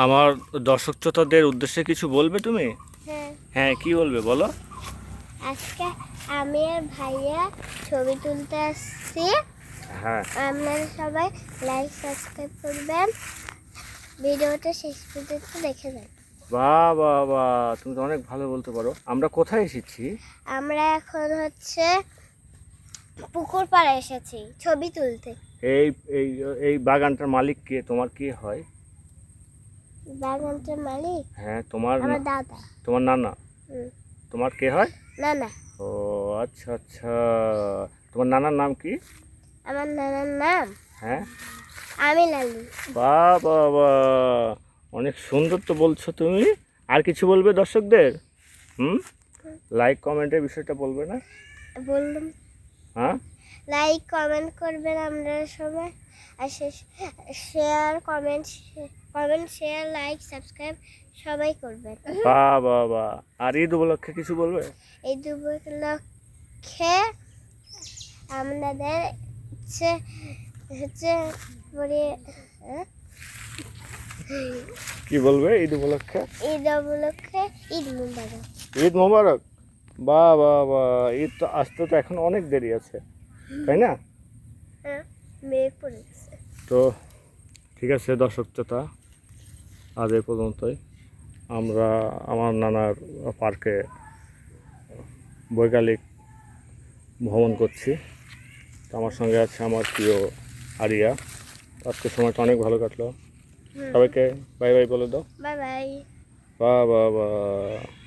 আমার দর্শক শ্রোতাদের উদ্দেশ্যে কিছু বলবে তুমি? হ্যাঁ, হ্যাঁ, কি বলবে বলো? আজকে আমি আর ভাইয়া ছবি তুলতে আসছি। হ্যাঁ, আপনারা সবাই লাইক সাবস্ক্রাইব করবেন, ভিডিওটা শেষ পর্যন্ত দেখে যান। বাহ বাহ বাহ, তুমি তো অনেক ভালো বলতে পারো। আমরা কোথায় এসেছি? আমরা এখন হচ্ছে পুকুর পাড়ে এসেছি ছবি তুলতে। এই এই এই বাগানটার মালিক কে? তোমার কি হয়? বাগানটার মালিক হ্যাঁ, তোমার আমার দাদা। তোমার নানা। হুম, তোমার কে হয়? না না, ও আচ্ছা আচ্ছা, তোমার নানার নাম কি? আমার নানার নাম হ্যাঁ, আমি লালু। বাহ বাহ বাহ, অনেক সুন্দর তো বলছো তুমি। আর কিছু বলবে দর্শকদের? হুম, লাইক কমেন্টের বিষয়টা বলবে না? বললাম হ্যাঁ, লাইক কমেন্ট করবেন আপনারা সবাই, আর share comment share like subscribe সবাই করবেন। বাহ বাহ বাহ। আর ঈদ উপলক্ষে কিছু বলবে? এই দু উপলক্ষে আপনাদের হচ্ছে হচ্ছে পরে কি বলবে ঈদ উপলক্ষে? ঈদ উপলক্ষে ঈদ মুবারক। ঈদ মোবারক। বাহ বাহ বাহ, ঈদ তো আসতে তো এখন অনেক দেরি আছে, তাই না? হ্যাঁ, মেঘ পড়ে গেছে। তো ঠিক আছে দর্শক শ্রোতা, আজ এই পর্যন্তই। আমরা আমার নানার পার্কে বৈকালিক ভ্রমণ করছি। তো আমার সঙ্গে আছে আমার প্রিয় আরিয়া। আজকে সময়টা অনেক ভালো কাটলো। সবাইকে বাই বাই বলে দাও। Bye bye. বাহ বাহ বাহ।